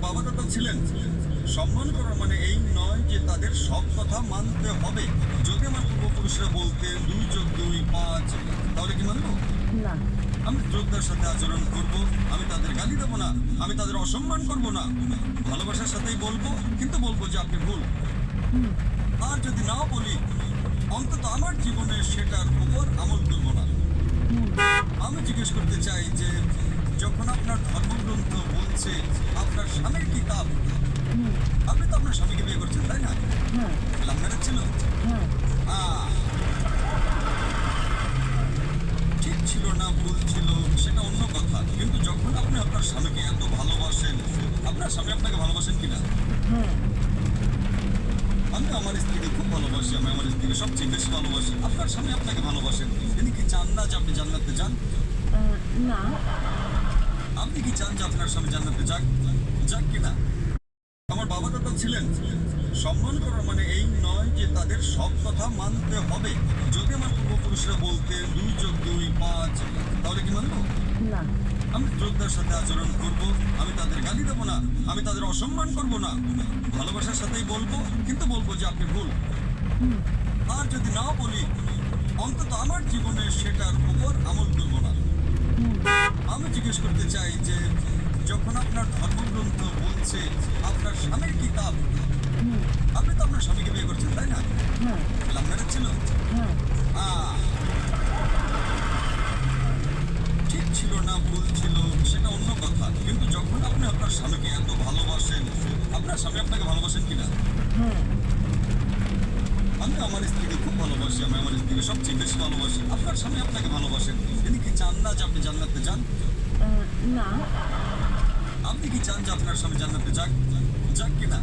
বাবা দাদা ছিলেন। সম্মান করা মানে এই নয় যে তাদের সব কথা মানতে হবে। যদি আমার পূর্বপুরুষরা বলতেন 2+2=5, তাহলে কি মানবো? না। আমি শ্রদ্ধার সাথে আচরণ করব, আমি তাদের গালি দেবো না, আমি তাদের অসম্মান করব না। ভালোবাসার সাথেই বলবো, কিন্তু বলবো যে আপনি ভুল। হুম। আর যদি না বলি, অন্তত আমার জীবনে সেটার উপর আমল করব না। হুম। আমি জিজ্ঞেস করতে চাই যে যখন আপনার ধর্মগ্রন্থ বলছে আপনার স্বামীর কিতাব, হুম। আপনি তো আপনার স্বামীকে বিয়ে করছেন, তাই না? হ্যাঁ। লাভ ম্যারেজ ছিল? হ্যাঁ। আহ, ঠিক ছিল না ভুল ছিল সেটা অন্য কথা, কিন্তু যখন আপনি আপনার স্বামীকে এত ভালোবাসেন, আপনার স্বামী আপনাকে ভালোবাসেন কিনা? হ্যাঁ। আমি আমার স্ত্রীকে খুব ভালোবাসি, আমি আমার স্ত্রীকে সবচেয়ে বেশি ভালোবাসি। আপনার স্বামী আপনাকে ভালোবাসেন, তিনি কি চান না যে আপনি জান্নাতে যান? না। আপনি কি চান যে আপনার স্বামী জান্নাতে যাক? যাক কিনা? আমার বাবা দাদা ছিলেন। সম্মান করা মানে এই নয় যে তাদের সব কথা মানতে হবে। যদি আমার পূর্বপুরুষরা বলতেন 2+2=5, তাহলে কি মানবো? না। আমি শ্রদ্ধার সাথে আচরণ করব, আমি তাদের গালি দেবো না, আমি তাদের অসম্মান করব না। ভালোবাসার সাথেই বলবো, কিন্তু বলবো যে আপনি ভুল। হুম। আর যদি না বলি, অন্তত আমার জীবনে সেটার উপর আমল করব না। হুম। আমি জিজ্ঞেস করতে চাই যে যখন আপনার ধর্মগ্রন্থ বলছে আপনার স্বামীর কিতাব, হুম। আপনি তো আপনার স্বামীকে বিয়ে করছেন, তাই না? হ্যাঁ। লাভ ম্যারেজ ছিল? হ্যাঁ। আহ, ঠিক ছিল না ভুল ছিল সেটা অন্য কথা, কিন্তু যখন আপনি আপনার স্বামীকে এত ভালোবাসেন, আপনার স্বামী আপনাকে ভালোবাসেন কিনা? হ্যাঁ। আমি আমার স্ত্রীকে খুব ভালোবাসি, আমি আমার স্ত্রীকে সবচেয়ে বেশি ভালোবাসি। আপনার স্বামী আপনাকে ভালোবাসেন, তিনি কি চান না যে আপনি জান্নাতে যান? না। আপনি কি চান যে আপনার স্বামী জান্নাতে যাক? যাক কিনা?